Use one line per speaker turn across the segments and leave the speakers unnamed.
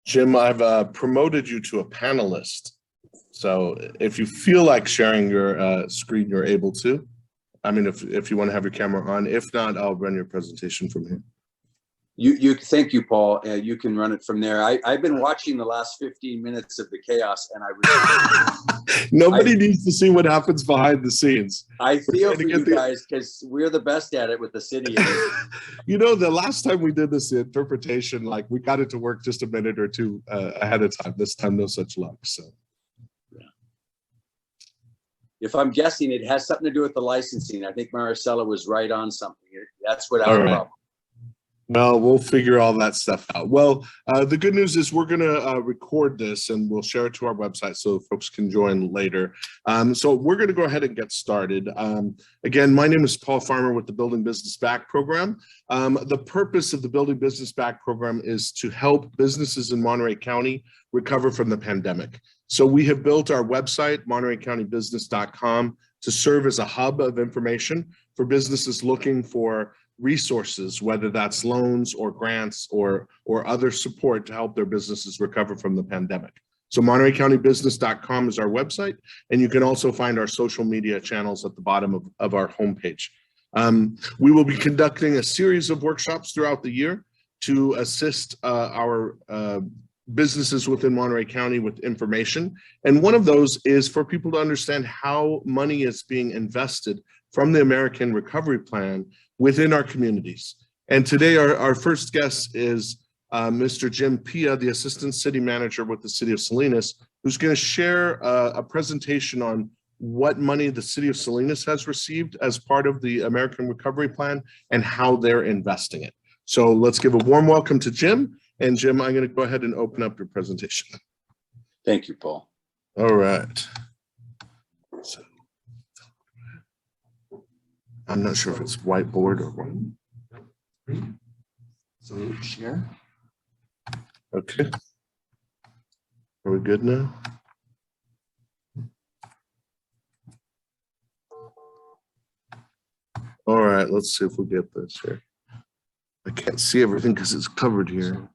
Jim, I've promoted you to a panelist. So if you feel like sharing your screen, you're able to. I mean, if you want to have your camera on. If not, I'll run your presentation from here.
Thank you, Paul. You can run it from there. I've been watching the last 15 minutes of the chaos, and
Nobody needs to see what happens behind the scenes.
I feel for you guys because we're the best at it with the city.
You know, the last time we did this interpretation, like we got it to work just a minute or two ahead of time. This time, no such luck. So,
yeah. If I'm guessing, it has something to do with the licensing. I think Maricela was right on something. That's what I have a problem.
Well, we'll figure all that stuff out. Well, the good news is we're going to record this and we'll share it to our website so folks can join later. So we're going to go ahead and get started. Again, my name is Paul Farmer with the Building Business Back program. The purpose of the Building Business Back program is to help businesses in Monterey County recover from the pandemic. So we have built our website, montereycountybusiness.com, to serve as a hub of information for businesses looking for resources, whether that's loans or grants or other support to help their businesses recover from the pandemic. So montereycountybusiness.com is our website, and you can also find our social media channels at the bottom of our homepage. We will be conducting a series of workshops throughout the year to assist our businesses within Monterey County with information. And one of those is for people to understand how money is being invested from the American Recovery Plan within our communities. And today our first guest is Mr. Jim Pia, the Assistant City Manager with the City of Salinas, who's going to share a presentation on what money the City of Salinas has received as part of the American Recovery Plan and how they're investing it. So let's give a warm welcome to Jim. And Jim, I'm going to go ahead and open up your presentation.
Thank you, Paul.
All right. So, I'm not sure if it's whiteboard or what.
So share.
Okay. Are we good now? All right, let's see if we get this here. I can't see everything because it's covered here.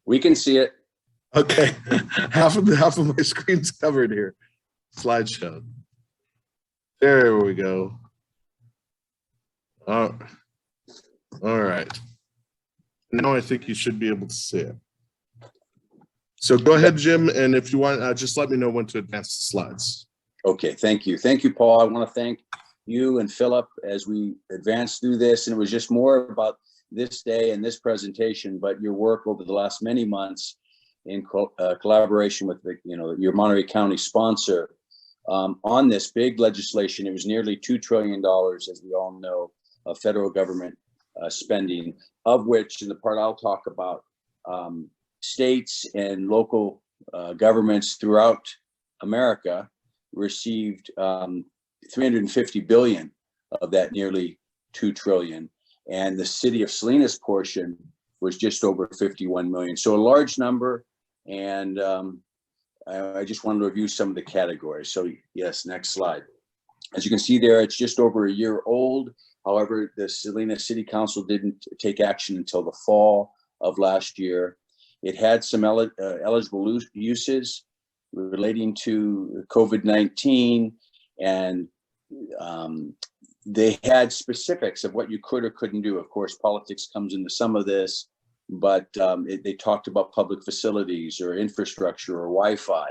We can see it.
Okay, half of my screen's covered here. Slideshow. There we go. All right. Now I think you should be able to see it. So go ahead, Jim, and if you want, just let me know when to advance the slides.
Okay, thank you. Thank you, Paul. I want to thank you and Philip as we advance through this. And it was just more about this day and this presentation, but your work over the last many months in collaboration with your Monterey County sponsor on this big legislation. It was nearly $2 trillion, as we all know, of federal government spending, of which, in the part I'll talk about, states and local governments throughout America received 350 billion of that nearly 2 trillion. And the city of Salinas portion was just over 51 million. So a large number. And I just wanted to review some of the categories. So yes, next slide. As you can see there, it's just over a year old. However, the Salinas City Council didn't take action until the fall of last year. It had some eligible uses relating to COVID-19, and they had specifics of what you could or couldn't do. Of course, politics comes into some of this, but they talked about public facilities or infrastructure or Wi-Fi.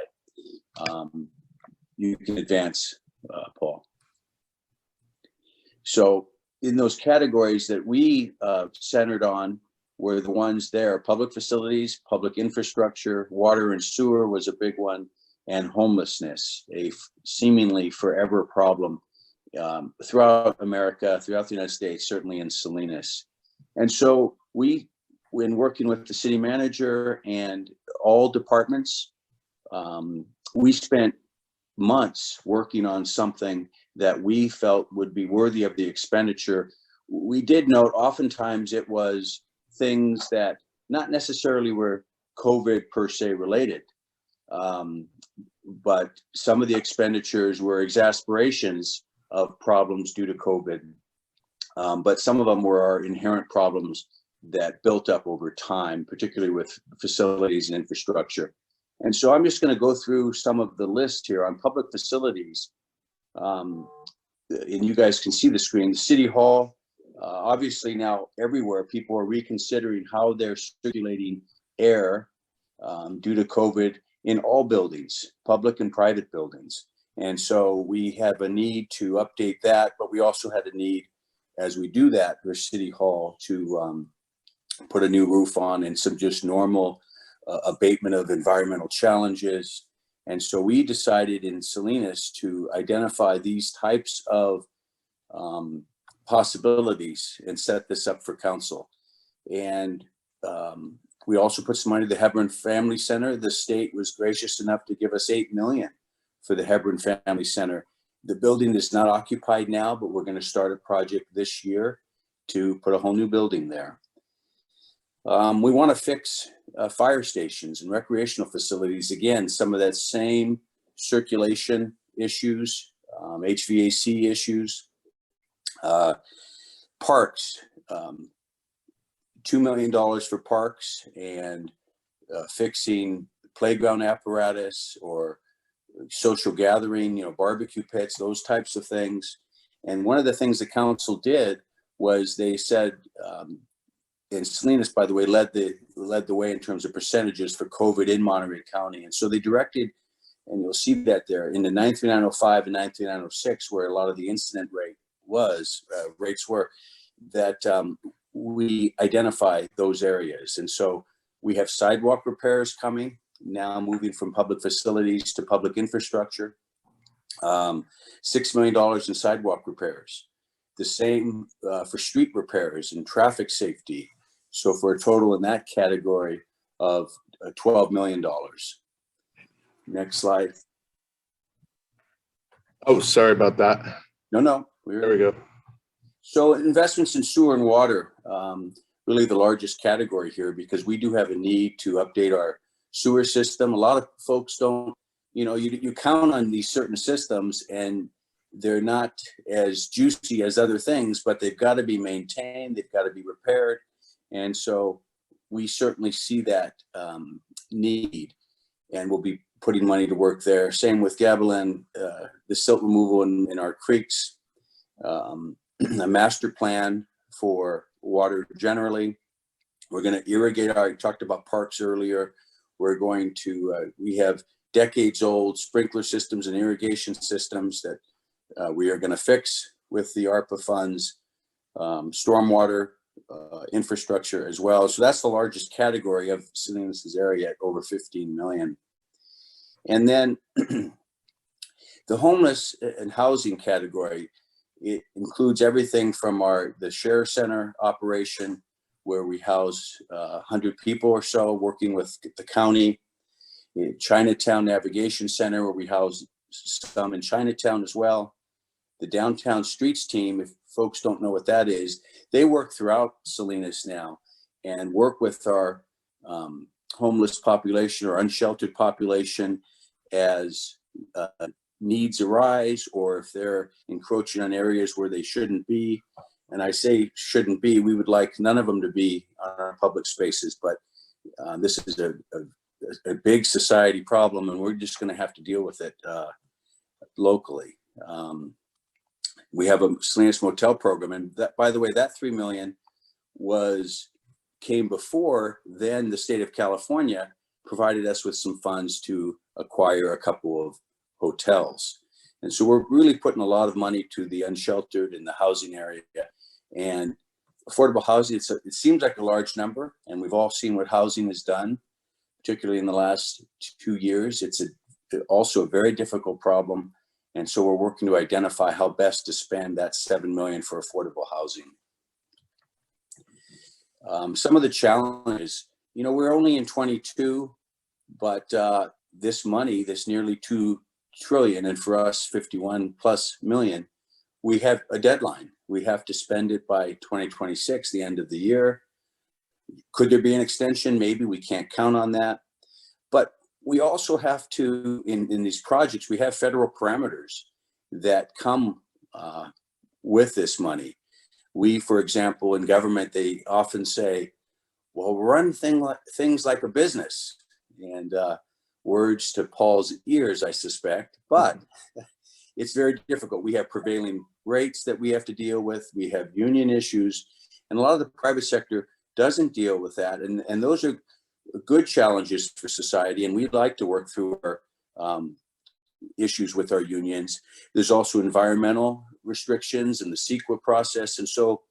You can advance, Paul. So in those categories that we centered on were the ones there: public facilities, public infrastructure, water and sewer was a big one, and homelessness, a seemingly forever problem throughout America, throughout the United States, certainly in Salinas. And so we, when working with the city manager and all departments, we spent months working on something that we felt would be worthy of the expenditure. We did note oftentimes it was things that not necessarily were COVID per se related, but some of the expenditures were exasperations of problems due to COVID. But some of them were our inherent problems that built up over time, particularly with facilities and infrastructure. And so I'm just going to go through some of the list here on public facilities. And you guys can see the screen. The City Hall, obviously now everywhere, people are reconsidering how they're circulating air due to COVID in all buildings, public and private buildings. And so we have a need to update that, but we also had a need, as we do that, for City Hall to put a new roof on and some just normal abatement of environmental challenges. And so we decided in Salinas to identify these types of possibilities and set this up for council. And we also put some money to the Hebron Family Center. The state was gracious enough to give us $8 million for the Hebron Family Center. The building is not occupied now, but we're going to start a project this year to put a whole new building there. We want to fix fire stations and recreational facilities. Again, some of that same circulation issues, HVAC issues, parks, $2 million for parks and fixing playground apparatus or social gathering, barbecue pits, those types of things. And one of the things the council did was they said, and Salinas, by the way, led the way in terms of percentages for COVID in Monterey County. And so they directed, and you'll see that there in the 93905 and 93906, where a lot of the incident rates were, that we identify those areas. And so we have sidewalk repairs coming now, moving from public facilities to public infrastructure, $6 million in sidewalk repairs, the same for street repairs and traffic safety. So for a total in that category of $12 million. Next slide.
Oh, sorry about that.
No.
There we go.
So investments in sewer and water, really the largest category here, because we do have a need to update our sewer system. A lot of folks don't, you count on these certain systems and they're not as juicy as other things, but they've got to be maintained. They've got to be repaired. And so we certainly see that need, and we'll be putting money to work there. Same with Gavilan, the silt removal in our creeks, a master plan for water generally. We're going to irrigate I talked about parks earlier. We're going to, we have decades old sprinkler systems and irrigation systems that we are going to fix with the ARPA funds, stormwater infrastructure as well. So that's the largest category of Salinas' area at over 15 million. And then the homeless and housing category, it includes everything from the share center operation, where we house 100 people or so working with the county, Chinatown Navigation Center, where we house some in Chinatown as well. The Downtown Streets team, if folks don't know what that is, they work throughout Salinas now and work with our homeless population or unsheltered population as needs arise, or if they're encroaching on areas where they shouldn't be. And I say shouldn't be, we would like none of them to be on our public spaces, but this is a big society problem, and we're just going to have to deal with it locally. We have a Salinas Motel program, and that, by the way, that $3 million came before then. The state of California provided us with some funds to acquire a couple of hotels. And so we're really putting a lot of money to the unsheltered in the housing area. And affordable housing, it seems like a large number, and we've all seen what housing has done, particularly in the last 2 years. It's also a very difficult problem. And so we're working to identify how best to spend that $7 million for affordable housing. Some of the challenges, we're only in 22, but this money, this nearly $2 trillion, and for us 51 plus million, we have a deadline. We have to spend it by 2026, the end of the year. Could there be an extension? Maybe. We can't count on that. But we also have to, in these projects, we have federal parameters that come with this money. We, for example, in government, they often say, well, run things like a business. And words to Paul's ears, I suspect, but it's very difficult. We have prevailing rates that we have to deal with. We have union issues, and a lot of the private sector doesn't deal with that. And those are good challenges for society. And we'd like to work through our issues with our unions. There's also environmental restrictions and the CEQA process. And so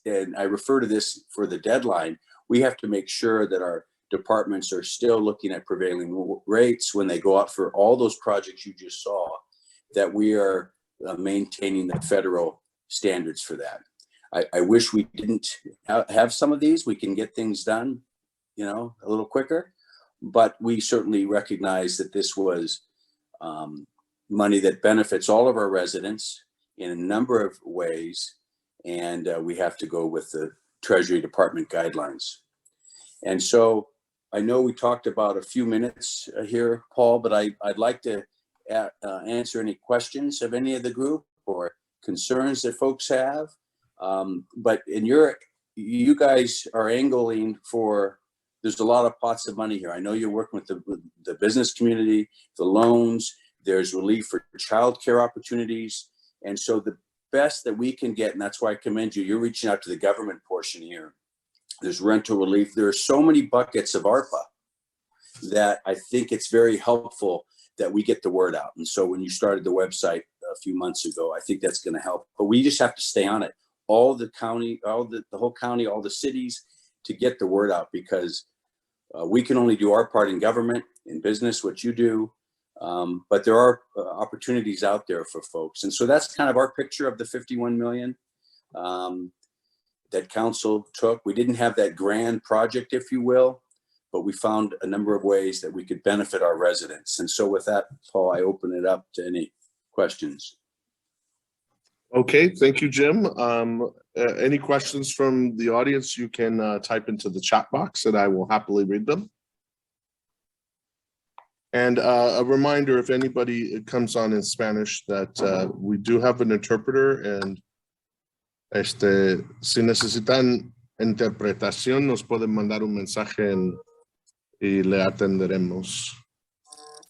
and I refer to this for the deadline, we have to make sure that our departments are still looking at prevailing rates when they go out for all those projects you just saw, that we are maintaining the federal standards for that. I wish we didn't have some of these. We can get things done, a little quicker, but we certainly recognize that this was money that benefits all of our residents in a number of ways, and we have to go with the Treasury Department guidelines. And so I know we talked about a few minutes here, Paul, but I'd like to answer any questions of any of the group or concerns that folks have. But you guys are angling for, there's a lot of pots of money here. I know you're working with the business community, the loans, there's relief for childcare opportunities. And so the best that we can get, and that's why I commend you, you're reaching out to the government portion here. There's rental relief. There are so many buckets of ARPA that I think it's very helpful that we get the word out. And so when you started the website a few months ago, I think that's going to help. But we just have to stay on it. All the county, the whole county, all the cities, to get the word out, because we can only do our part in government, in business, what you do. But there are opportunities out there for folks. And so that's kind of our picture of the 51 million. That council took. We didn't have that grand project, if you will, but we found a number of ways that we could benefit our residents. And so with that, Paul, I open it up to any questions.
Okay, thank you, Jim. Any questions from the audience, you can type into the chat box and I will happily read them. And a reminder, if anybody comes on in Spanish, that we do have an interpreter, and si necesitan interpretación, nos pueden mandar un mensaje y le atenderemos.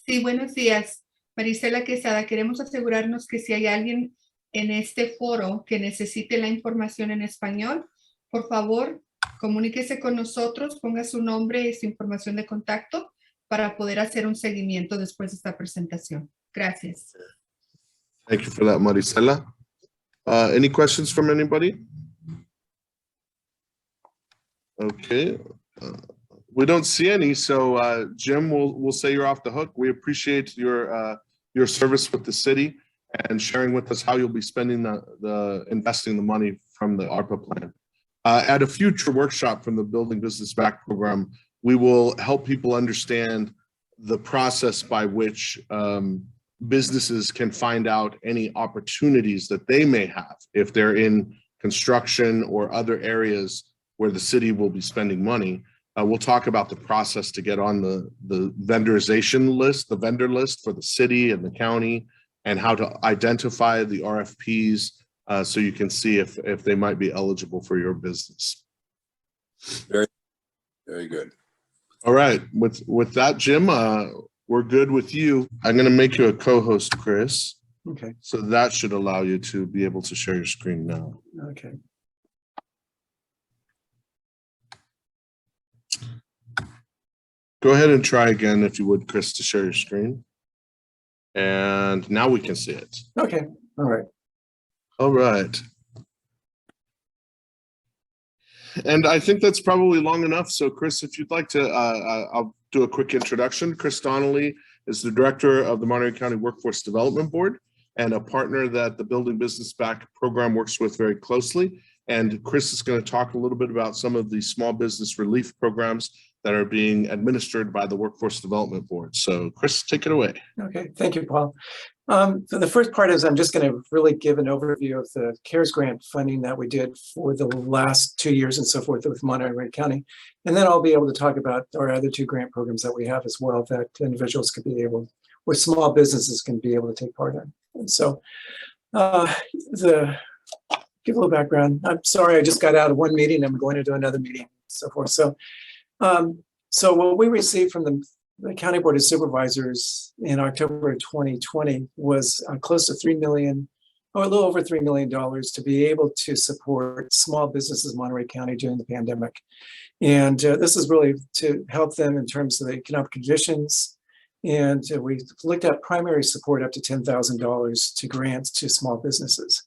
Sí, buenos días. Marisela Quesada, queremos asegurarnos que si hay alguien en este foro que necesite la información en español, por favor, comuníquese con nosotros, ponga su nombre y su información de contacto para poder hacer un seguimiento después de esta presentación. Gracias.
Thank you for that, Marisela. Any questions from anybody? Okay. We don't see any, so Jim, we'll say you're off the hook. We appreciate your service with the city and sharing with us how you'll be spending investing the money from the ARPA plan. At a future workshop from the Building Business Back program, we will help people understand the process by which businesses can find out any opportunities that they may have if they're in construction or other areas where the city will be spending money. We'll talk about the process to get on the vendorization list, the vendor list for the city and the county, and how to identify the RFPs so you can see if they might be eligible for your business.
Very, very good.
All right, with that, Jim, we're good with you. I'm going to make you a co-host, Chris.
Okay.
So that should allow you to be able to share your screen now.
Okay.
Go ahead and try again, if you would, Chris, to share your screen. And now we can see it.
Okay. All right.
All right. And I think that's probably long enough. So Chris, if you'd like to, I'll do a quick introduction. Chris Donnelly is the director of the Monterey County Workforce Development Board and a partner that the Building Business Back program works with very closely. And Chris is going to talk a little bit about some of the small business relief programs that are being administered by the Workforce Development Board. So Chris, take it away.
Okay, thank you, Paul. So the first part is I'm just going to really give an overview of the CARES grant funding that we did for the last 2 years and so forth with Monterey County. And then I'll be able to talk about our other 2 grant programs that we have as well that individuals could be able, or small businesses can be able to take part in. And so give give a little background. I'm sorry, I just got out of one meeting. I'm going into another meeting, and so forth. So what we received from the County Board of Supervisors in October 2020 was close to $3 million, or a little over $3 million, to be able to support small businesses in Monterey County during the pandemic. And this is really to help them in terms of the economic conditions. And we looked at primary support up to $10,000 to grants to small businesses.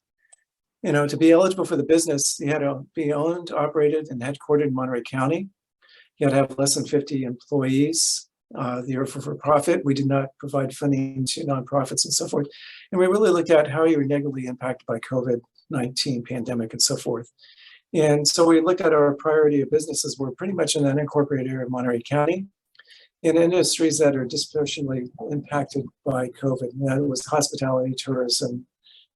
You know, to be eligible for the business, you had to be owned, operated, and headquartered in Monterey County. You had to have less than 50 employees. They for profit. We did not provide funding to nonprofits and so forth. And we really looked at how you were negatively impacted by COVID-19 pandemic and so forth. And so we looked at our priority of businesses were pretty much in the unincorporated area of Monterey County, in industries that are disproportionately impacted by COVID. And that was hospitality, tourism,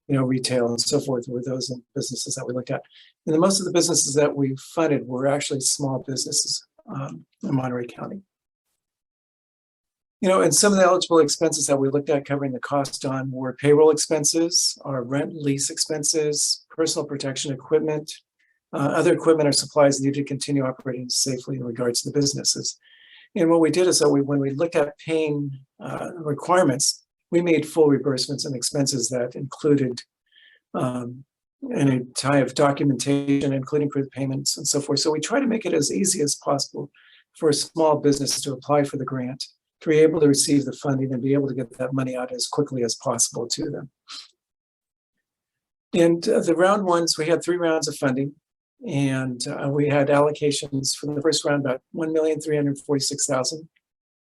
retail and so forth were those businesses that we looked at. And most of the businesses that we funded were actually small businesses in Monterey County. And some of the eligible expenses that we looked at covering the cost on were payroll expenses, our rent, lease expenses, personal protection equipment, other equipment or supplies needed to continue operating safely in regards to the businesses. And what we did is that when we looked at paying requirements, we made full reimbursements and expenses that included any type of documentation, including proof payments and so forth. So we try to make it as easy as possible for a small business to apply for the grant, to be able to receive the funding and be able to get that money out as quickly as possible to them. And the round ones, we had 3 rounds of funding, and we had allocations for the first round about $1,346,000.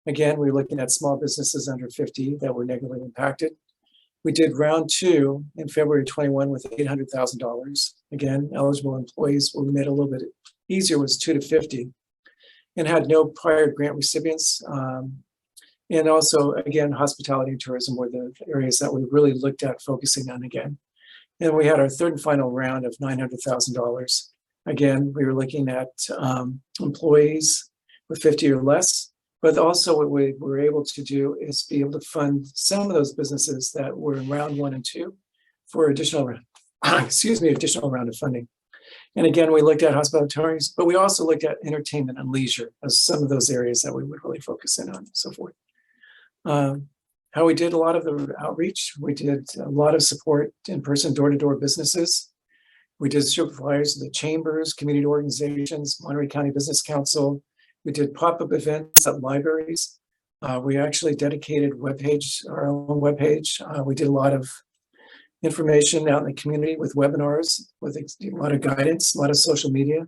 Again, we were looking at small businesses under 50 that were negatively impacted. We did round 2 in February 21 with $800,000. Again, eligible employees, what we made a little bit easier was 2 to 50, and had no prior grant recipients. And also, again, hospitality and tourism were the areas that we really looked at focusing on again. And we had our third and final round of $900,000. Again, we were looking at employees with 50 or less, but also what we were able to do is be able to fund some of those businesses that were in round 1 and 2 for additional round of funding. And again, we looked at hospitality, but we also looked at entertainment and leisure as some of those areas that we would really focus in on and so forth. How we did a lot of the outreach, we did a lot of support in person, door-to-door businesses. We did super flyers to the chambers, community organizations, Monterey County Business Council. We did pop-up events at libraries. We actually dedicated our own webpage. We did a lot of information out in the community with webinars, with a lot of guidance, a lot of social media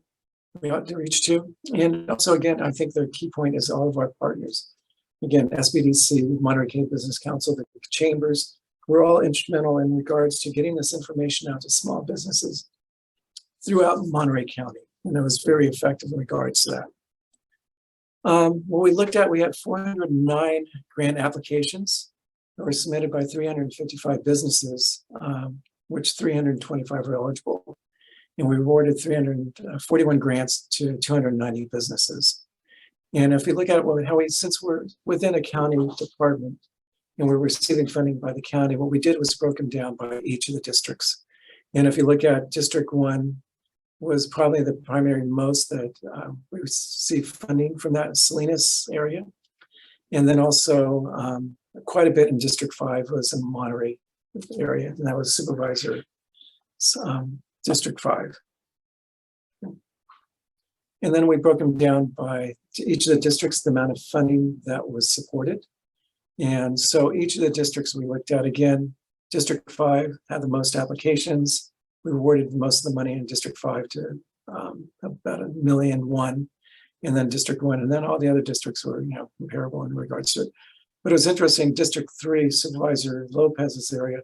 we ought to reach to. And also, again, I think the key point is all of our partners. Again, SBDC, Monterey County Business Council, the chambers, we're all instrumental in regards to getting this information out to small businesses throughout Monterey County. And it was very effective in regards to that. What we looked at, we had 409 grant applications that were submitted by 355 businesses, which 325 were eligible. And we awarded 341 grants to 290 businesses. And if you look at it, since we're within a county department and we're receiving funding by the county, what we did was broke them down by each of the districts. And if you look at District 1, was probably the primary most that we received funding from that Salinas area. And then also quite a bit in District 5 was in Monterey area, and that was Supervisor District 5. And then we broke them down by each of the districts, the amount of funding that was supported. And so each of the districts we looked at, again, District 5 had the most applications. We awarded most of the money in District 5 to about $1.1 million, and then District 1, and then all the other districts were comparable in regards to it. But it was interesting, District 3, Supervisor Lopez's area,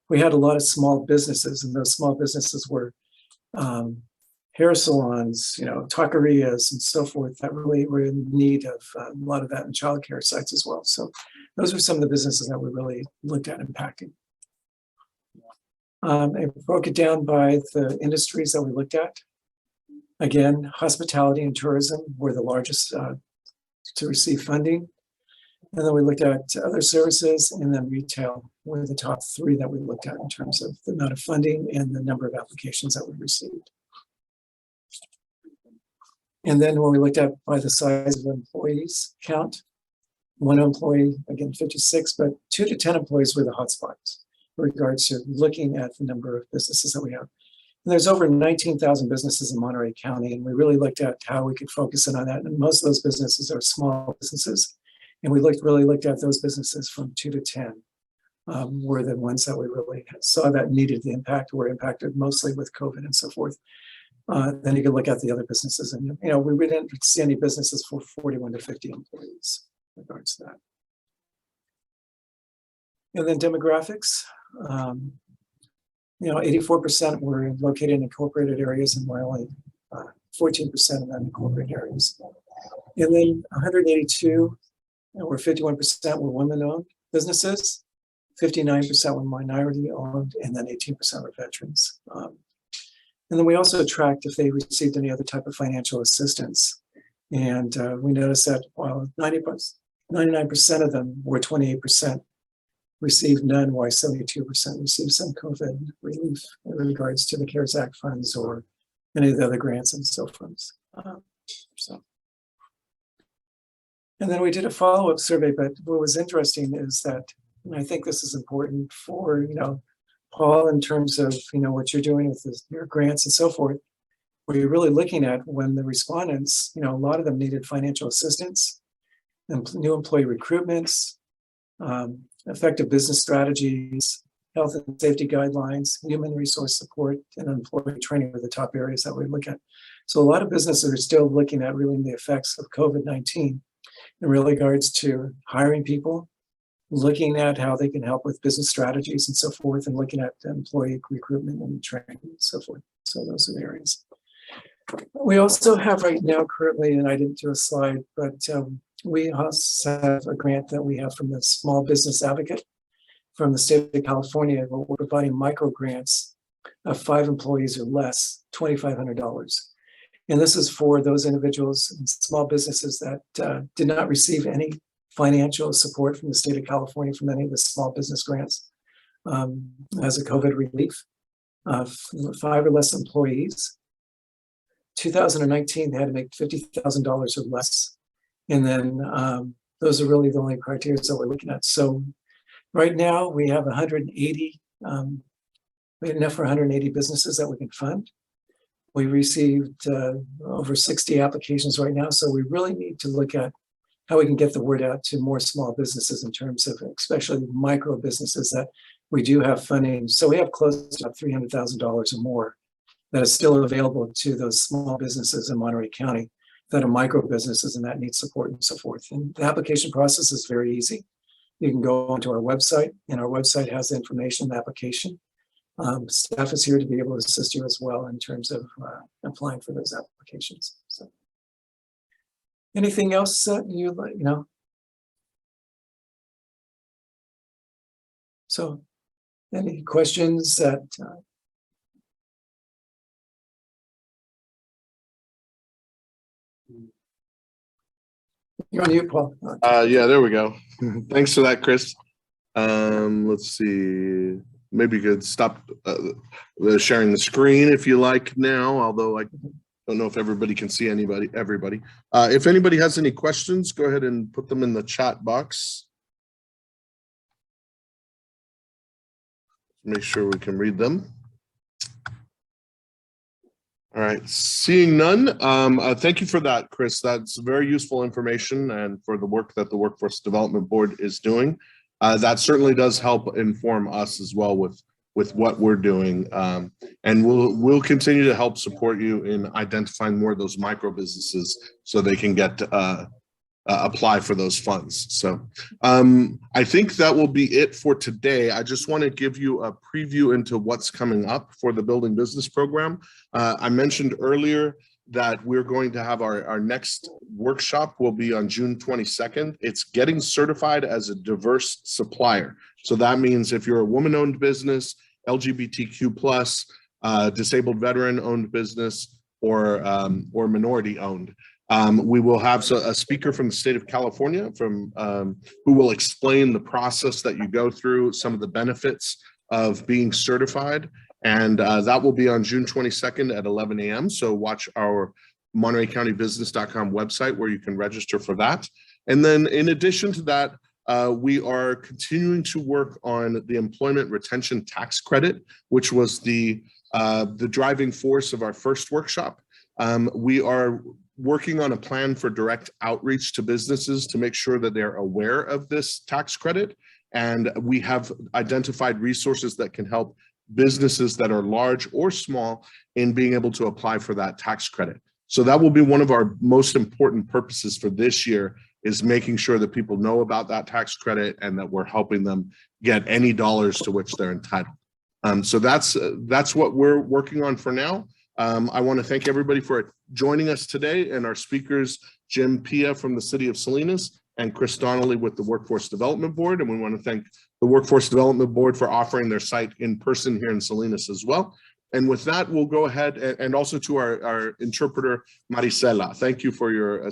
we had a lot of small businesses, and those small businesses were hair salons, taquerias and so forth that really were in need of a lot of that in childcare sites as well. So those were some of the businesses that we really looked at impacting. I broke it down by the industries that we looked at. Again, hospitality and tourism were the largest to receive funding. And then we looked at other services, and then retail were the top three that we looked at in terms of the amount of funding and the number of applications that we received. And then when we looked at by the size of employees count, one employee, again, 56, but 2 to 10 employees were the hotspots in regards to looking at the number of businesses that we have. And there's over 19,000 businesses in Monterey County, and we really looked at how we could focus in on that. And most of those businesses are small businesses. And we really looked at those businesses from 2 to 10 were the ones that we really saw that needed the impact, were impacted mostly with COVID and so forth. Then you can look at the other businesses, and we didn't see any businesses for 41 to 50 employees in regards to that. And then demographics, 84% were located in incorporated areas, and we're only 14% of them incorporated areas. And then 182, or 51% were women-owned businesses, 59% were minority-owned, and then 18% were veterans. And then we also tracked if they received any other type of financial assistance. And we noticed that while 99% of them were 28% received none, while 72% received some COVID relief in regards to the CARES Act funds or any of the other grants and so forth. And then we did a follow-up survey, but what was interesting is that, and I think this is important for, Paul, in terms of, what you're doing with your grants and so forth, where you're really looking at when the respondents, a lot of them needed financial assistance and new employee recruitments, effective business strategies, health and safety guidelines, human resource support, and employee training were the top areas that we look at. So a lot of businesses are still looking at really the effects of COVID-19 in regards to hiring people, looking at how they can help with business strategies and so forth, and looking at employee recruitment and training and so forth. So those are the areas. We also have right now currently, and I didn't do a slide, but we also have a grant that we have from the Small Business Advocate from the state of California, where we're providing micro grants of 5 employees or less, $2,500. And this is for those individuals and small businesses that did not receive any financial support from the state of California from any of the small business grants as a COVID relief. 5 or less employees. 2019, they had to make $50,000 or less. And then those are really the only criteria that we're looking at. So right now we have 180, we have enough for 180 businesses that we can fund. We received over 60 applications right now. So we really need to look at how we can get the word out to more small businesses in terms of especially micro businesses that we do have funding. So we have close to $300,000 or more that is still available to those small businesses in Monterey County that are micro businesses and that need support and so forth. And the application process is very easy. You can go onto our website, and our website has the information, the application. Staff is here to be able to assist you as well in terms of applying for those applications. So, anything else that you'd like, So, any questions that? You're on mute, Paul.
Yeah, there we go. Thanks for that, Chris. Let's see. Maybe you could stop sharing the screen if you like now, although I don't know if everybody can see everybody. If anybody has any questions, go ahead and put them in the chat box. Make sure we can read them. All right, seeing none, thank you for that, Chris. That's very useful information and for the work that the Workforce Development Board is doing. That certainly does help inform us as well with what we're doing. And we'll continue to help support you in identifying more of those micro businesses so they can get apply for those funds. So I think that will be it for today. I just want to give you a preview into what's coming up for the Building Business Program. I mentioned earlier that we're going to have our next workshop will be on June 22nd. It's getting certified as a diverse supplier. So that means if you're a woman-owned business, LGBTQ+, disabled veteran-owned business, or minority-owned, We will have a speaker from the state of California who will explain the process that you go through, some of the benefits of being certified. And that will be on June 22nd at 11 a.m. So watch our MontereyCountyBusiness.com website where you can register for that. And then in addition to that, we are continuing to work on the employment retention tax credit, which was the driving force of our first workshop. We are working on a plan for direct outreach to businesses to make sure that they're aware of this tax credit. And we have identified resources that can help businesses that are large or small in being able to apply for that tax credit. So that will be one of our most important purposes for this year, is making sure that people know about that tax credit and that we're helping them get any dollars to which they're entitled. So that's what we're working on for now. I want to thank everybody for joining us today, and our speakers, Jim Pia from the city of Salinas and Chris Donnelly with the Workforce Development Board. And we want to thank the Workforce Development Board for offering their site in person here in Salinas as well. And with that, we'll go ahead and also to our interpreter, Maricela. Thank you for your